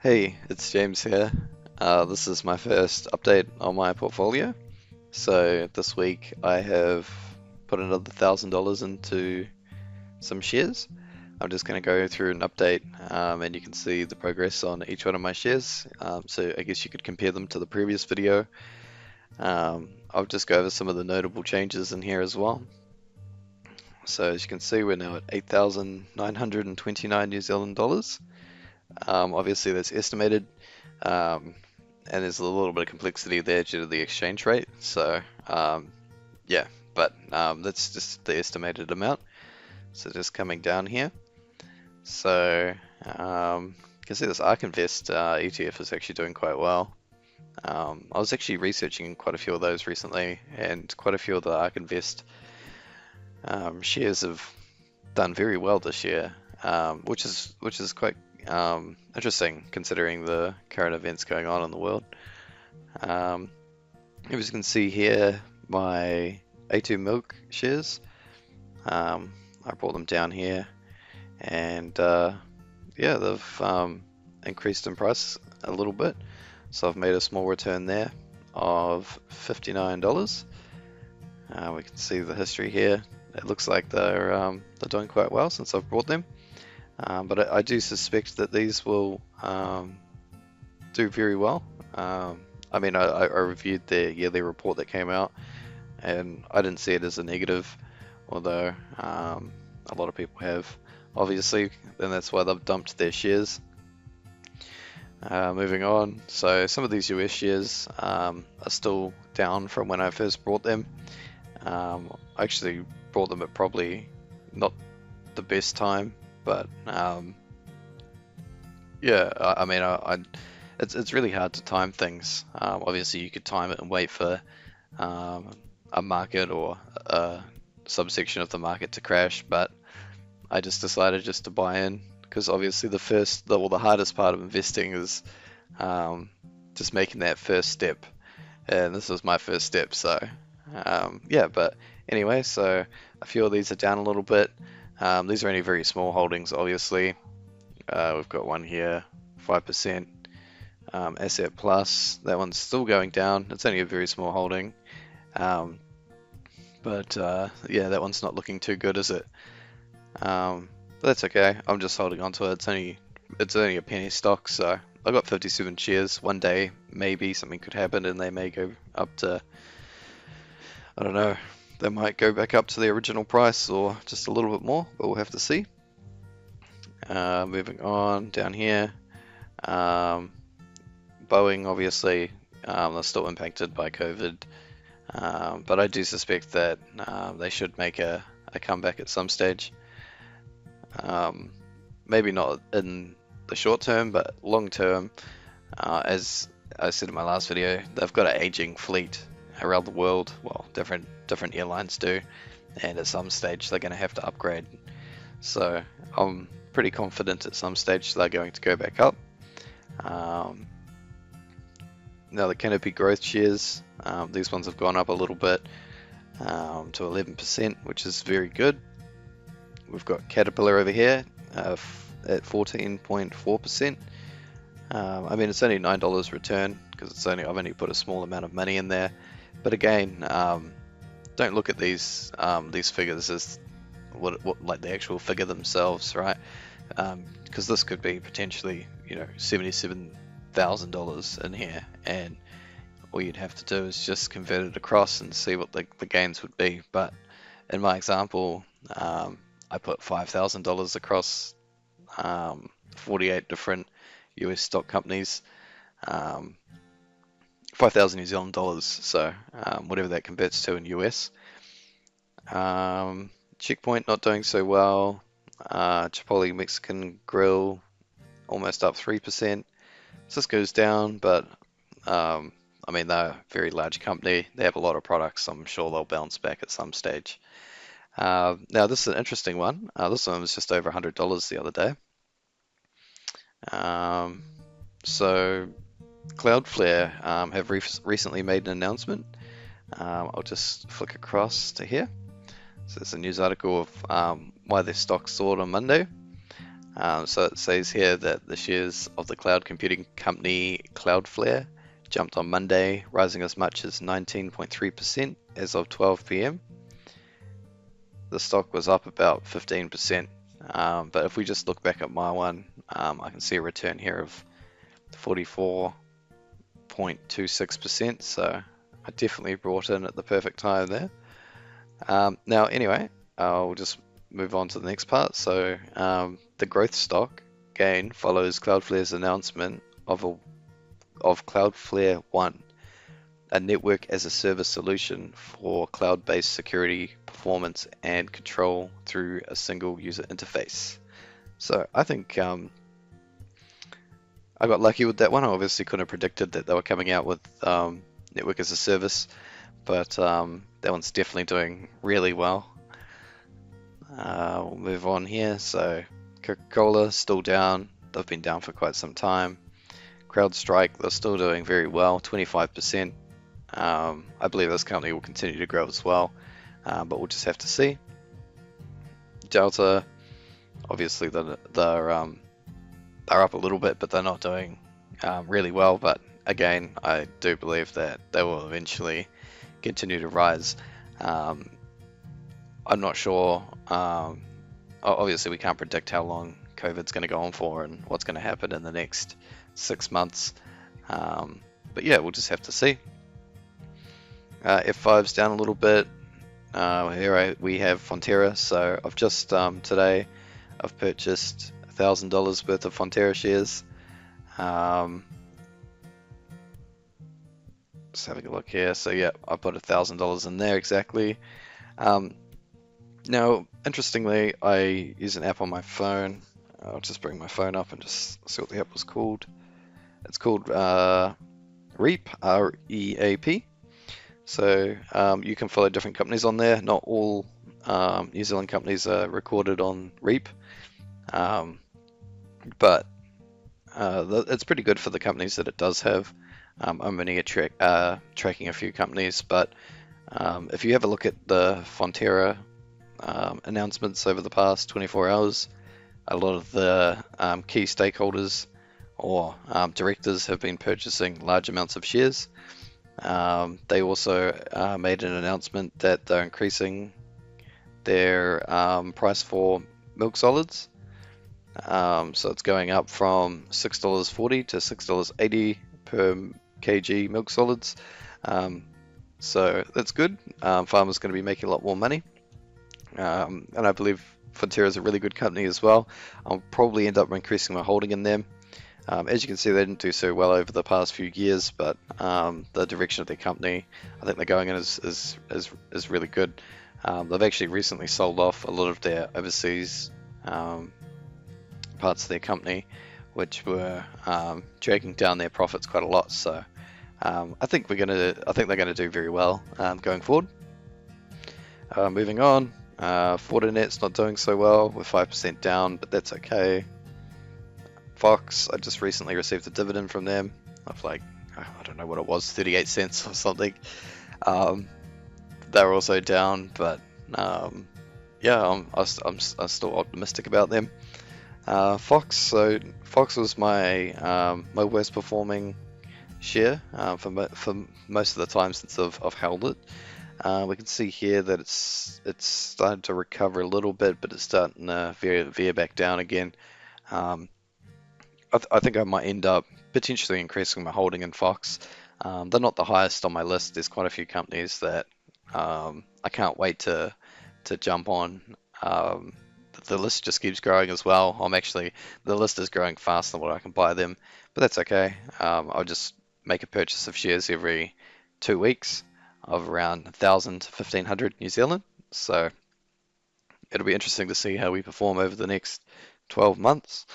Hey, it's James here. This is my first update on my portfolio. So this week I have put another $1,000 into some shares. I'm just going to go through an update and you can see the progress on each one of my shares. So I guess you could compare them to the previous video. I'll just go over some of the notable changes in here as well. So as you can see, we're now at 8,929 New Zealand dollars. Obviously that's estimated. And there's a little bit of complexity there due to the exchange rate. So yeah, but that's just the estimated amount. So just coming down here. So you can see this ARK Invest ETF is actually doing quite well. I was actually researching quite a few of those recently, and quite a few of the ARK Invest shares have done very well this year, which is quite interesting considering the current events going on in the world. As you can see here, my A2 Milk shares, I brought them down here, and yeah, they've increased in price a little bit, so I've made a small return there of $59. We can see the history here. It looks like they're doing quite well since I've brought them. But I do suspect that these will do very well. I mean, I reviewed their yearly report that came out, and I didn't see it as a negative, although a lot of people have, obviously, and that's why they've dumped their shares. Moving on, so some of these US shares are still down from when I first bought them. I actually bought them at probably not the best time, but yeah, I mean, it's really hard to time things. Obviously, you could time it and wait for a market or a subsection of the market to crash, but I just decided just to buy in because obviously the hardest part of investing is just making that first step, and this was my first step. So yeah, but anyway, so a few of these are down a little bit. These are only very small holdings, obviously. We've got one here, 5%. Asset Plus, that one's still going down. It's only a very small holding. But yeah, that one's not looking too good, is it? But that's okay. I'm just holding on to it. It's only a penny stock, so I've got 57 shares. One day, maybe something could happen and they may go up to, I don't know, they might go back up to the original price or just a little bit more, but we'll have to see. Moving on down here, Boeing, obviously, they're still impacted by COVID, but I do suspect that they should make a comeback at some stage. Maybe not in the short term, but long term, as I said in my last video, they've got an aging fleet around the world. Well, different airlines do, and at some stage they're going to have to upgrade. So I'm pretty confident at some stage they're going to go back up. Now the Canopy Growth shares, these ones have gone up a little bit to 11%, which is very good. We've got Caterpillar over here at 14.4%. I mean, it's only $9 return because I've only put a small amount of money in there. But again, don't look at these figures as what like the actual figure themselves, right? Because this could be potentially, you know, $77,000 in here, and all you'd have to do is just convert it across and see what the gains would be. But in my example, I put $5,000 across 48 different US stock companies, 5,000 New Zealand dollars, so whatever that converts to in US. Checkpoint not doing so well. Chipotle Mexican Grill almost up 3%. Cisco's down, but I mean, they're a very large company. They have a lot of products. I'm sure they'll bounce back at some stage. Now this is an interesting one. This one was just over $100 the other day. So Cloudflare have recently made an announcement. I'll just flick across to here. So there's a news article of why their stock soared on Monday. So it says here that the shares of the cloud computing company Cloudflare jumped on Monday, rising as much as 19.3% as of 12 p.m. The stock was up about 15%. But if we just look back at my one, I can see a return here of 44.26%. So I definitely brought in at the perfect time there. Now, anyway, I'll just move on to the next part. So the growth stock gain follows Cloudflare's announcement of Cloudflare One, a network as a service solution for cloud-based security, performance, and control through a single user interface. So I think I got lucky with that one. I obviously couldn't have predicted that they were coming out with network as a service, but that one's definitely doing really well. We'll move on here. So Coca-Cola still down. They've been down for quite some time. CrowdStrike, they're still doing very well, 25%. I believe this company will continue to grow as well, but we'll just have to see. Delta, obviously they're up a little bit, but they're not doing really well. But again, I do believe that they will eventually continue to rise. I'm not sure. Obviously, we can't predict how long COVID's going to go on for and what's going to happen in the next 6 months. But yeah, we'll just have to see. F5's down a little bit. Here we have Fonterra. So I've just today I've purchased $1,000 worth of Fonterra shares. Just having a look here. So yeah, I put $1,000 in there exactly. Now, interestingly, I use an app on my phone. I'll just bring my phone up and just see what the app was called. It's called REAP, R-E-A-P. So you can follow different companies on there. Not all New Zealand companies are recorded on REAP, but it's pretty good for the companies that it does have. I'm only tracking a few companies, but if you have a look at the Fonterra announcements over the past 24 hours, a lot of the key stakeholders or directors have been purchasing large amounts of shares. They also made an announcement that they're increasing their price for milk solids. So it's going up from $6.40 to $6.80 per kg milk solids. So that's good. Farmers going to be making a lot more money. And I believe Fonterra is a really good company as well. I'll probably end up increasing my holding in them. As you can see, they didn't do so well over the past few years, but the direction of their company, I think they're going in is really good. They've actually recently sold off a lot of their overseas parts of their company, which were dragging down their profits quite a lot. So I think they're gonna do very well going forward. Moving on, Fortinet's not doing so well. We're 5% down, but that's okay. Fox, I just recently received a dividend from them of I don't know what it was, 38 cents or something. They're also down, but yeah, I'm still optimistic about them. Fox was my worst performing share for most of the time since I've held it. We can see here that it's started to recover a little bit, but it's starting to veer back down again. I think I might end up potentially increasing my holding in Fox. They're not the highest on my list. There's quite a few companies that I can't wait to jump on. The list just keeps growing as well. The list is growing faster than what I can buy them, but that's okay. I'll just make a purchase of shares every 2 weeks of around 1,000 to 1,500 New Zealand. So it'll be interesting to see how we perform over the next 12 months.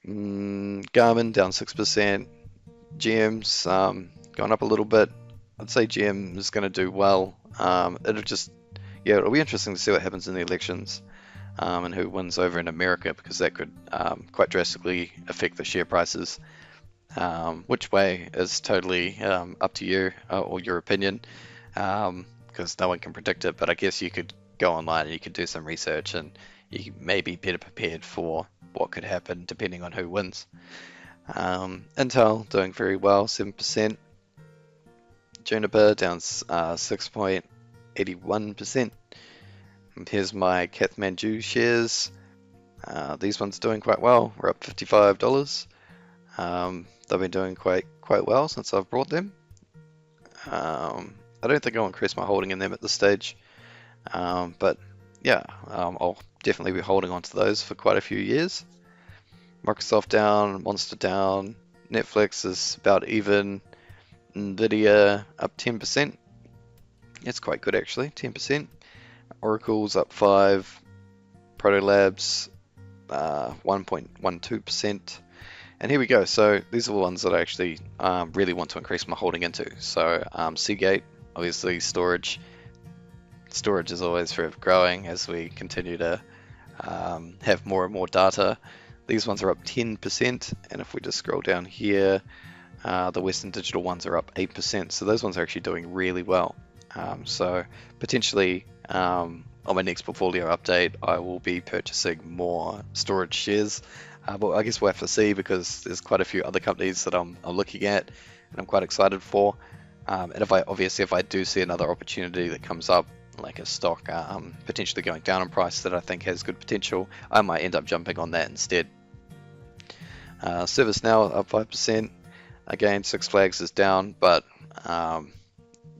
Garmin down 6%. GM's gone up a little bit. I'd say GM is going to do well. It'll be interesting to see what happens in the elections and who wins over in America, because that could quite drastically affect the share prices. Which way is totally up to you or your opinion, because no one can predict it. But I guess you could go online and you could do some research and you may be better prepared for what could happen depending on who wins. Intel doing very well, 7%. Juniper down 6.81%. Here's my Kathmandu shares. These ones are doing quite well. We're up $55. They've been doing quite well since I've brought them. I don't think I'll increase my holding in them at this stage, but yeah, I'll definitely be holding on to those for quite a few years. Microsoft down, Monster down, Netflix is about even, Nvidia up 10%. It's quite good actually, 10%. Oracle's up 5, Protolabs 1.12%. And here we go. So these are the ones that I actually really want to increase my holding into. So Seagate, obviously storage. Storage is always forever growing as we continue to have more and more data. These ones are up 10%. And if we just scroll down here, the Western Digital ones are up 8%. So those ones are actually doing really well. So potentially on my next portfolio update, I will be purchasing more storage shares. But I guess we'll have to see, because there's quite a few other companies that I'm looking at and I'm quite excited for. And if I do see another opportunity that comes up, like a stock potentially going down in price that I think has good potential, I might end up jumping on that instead. ServiceNow up 5%. Again, Six Flags is down, but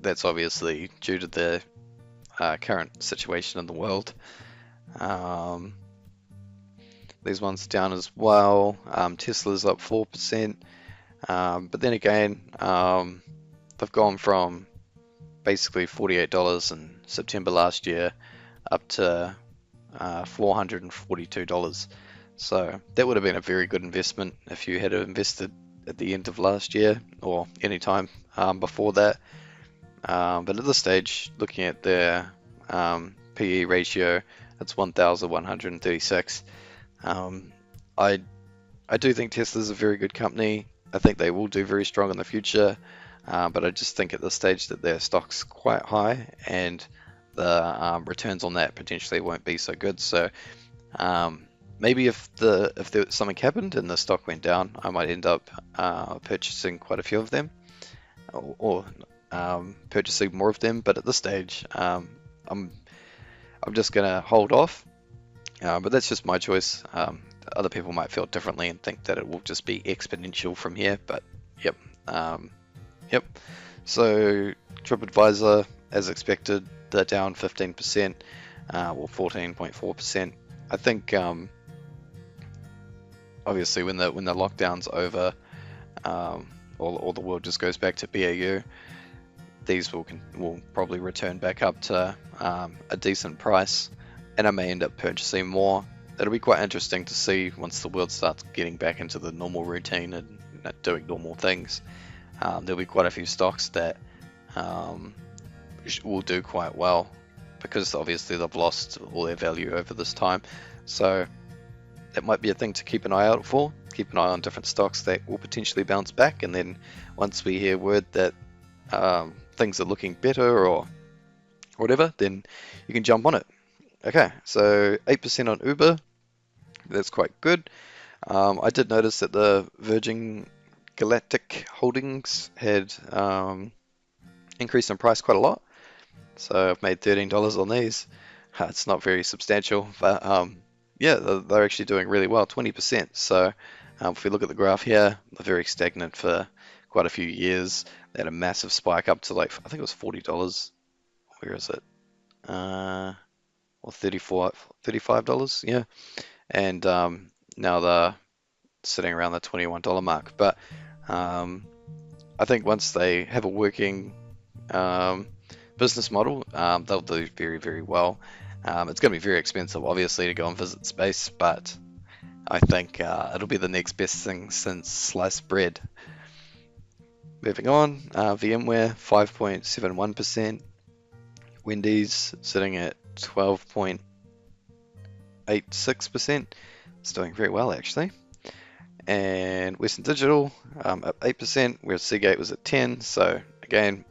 that's obviously due to the current situation in the world. These ones are down as well. Tesla's up 4%. But then again, they've gone from basically $48 in September last year up to $442. So that would have been a very good investment if you had invested at the end of last year or any time before that. But at this stage, looking at their PE ratio, it's 1,136. I do think Tesla's a very good company. I think they will do very strong in the future, but I just think at this stage that their stock's quite high, and the returns on that potentially won't be so good. So maybe if there something happened and the stock went down, I might end up purchasing quite a few of them, or purchasing more of them. But at this stage, I'm just gonna hold off. But that's just my choice. Other people might feel differently and think that it will just be exponential from here. But yep, yep. So TripAdvisor, as expected, they're down 15%, or 14.4%. I think obviously when the lockdown's over, or the world just goes back to BAU, these will probably return back up to a decent price, and I may end up purchasing more. It'll be quite interesting to see once the world starts getting back into the normal routine and doing normal things. There'll be quite a few stocks that will do quite well, because obviously they've lost all their value over this time. So that might be a thing to keep an eye out for. Keep an eye on different stocks that will potentially bounce back, and then once we hear word that things are looking better or whatever, then you can jump on it. Okay, so 8% on Uber, that's quite good. I did notice that the Virgin Galactic holdings had increased in price quite a lot, so I've made $13 on these. It's not very substantial, but yeah, they're actually doing really well, 20%. So if we look at the graph here, they're very stagnant for quite a few years. They had a massive spike up to, like, I think it was $40. Where is it? Or $35, yeah. And now they're sitting around the $21 mark. But I think once they have a working business model, they'll do very, very well. It's going to be very expensive, obviously, to go and visit space, but I think it'll be the next best thing since sliced bread. Moving on, VMware 5.71%, Wendy's sitting at 12.86%. It's doing very well, actually. And Western Digital up 8%, whereas Seagate was at 10%. So again,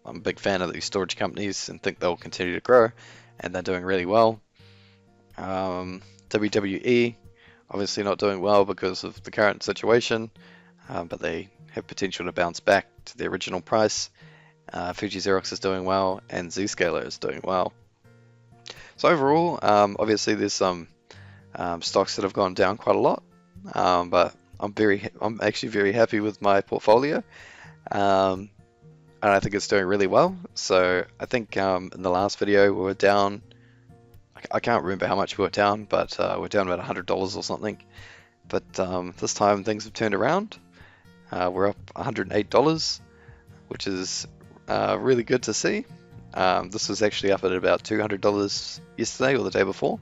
I'm a big fan of these storage companies and think they'll continue to grow, and they're doing really well. WWE obviously not doing well because of the current situation, but they have potential to bounce back to the original price. Fuji Xerox is doing well, and Zscaler is doing well. So overall, obviously there's some stocks that have gone down quite a lot, but I'm actually very happy with my portfolio, and I think it's doing really well. So I think in the last video we were down. I can't remember how much we were down, but we're down about $100 or something. But this time things have turned around. We're up $108, which is really good to see. This was actually up at about $200 yesterday or the day before,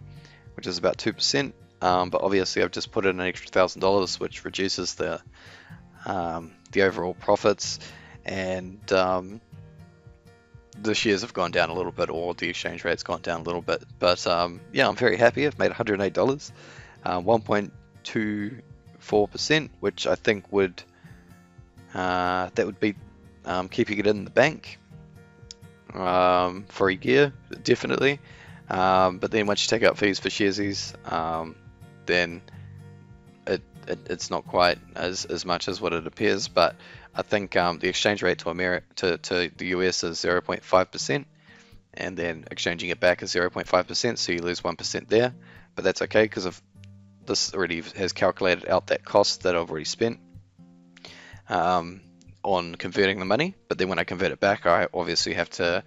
which is about 2%. But obviously I've just put in an extra $1,000, which reduces the overall profits, and the shares have gone down a little bit, or the exchange rate's gone down a little bit. But yeah, I'm very happy. I've made $108, 1.24%, which I think would that would be keeping it in the bank for a year, definitely. But then once you take out fees for Sharesies, then it's not quite as much as what it appears. But I think the exchange rate to the US is 0.5%, and then exchanging it back is 0.5%, so you lose 1% there. But that's okay, because of this already has calculated out that cost that I've already spent on converting the money. But then when I convert it back, I obviously have to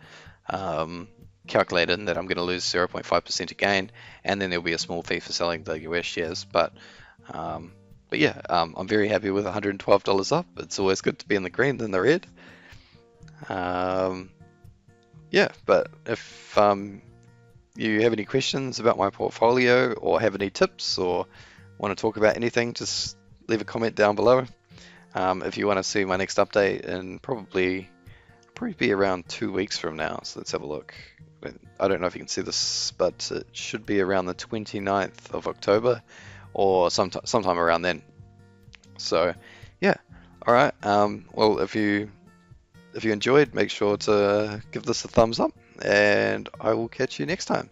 calculate in that I'm going to lose 0.5% again, and then there'll be a small fee for selling the US shares. But yeah, I'm very happy with $112 up. It's always good to be in the green than the red. Yeah, but if you have any questions about my portfolio, or have any tips, or want to talk about anything, just leave a comment down below. If you want to see my next update, and probably be around 2 weeks from now, so let's have a look. I don't know if you can see this, but it should be around the 29th of October, or sometime around then. So yeah, all right. Well, if you enjoyed, make sure to give this a thumbs up, and I will catch you next time.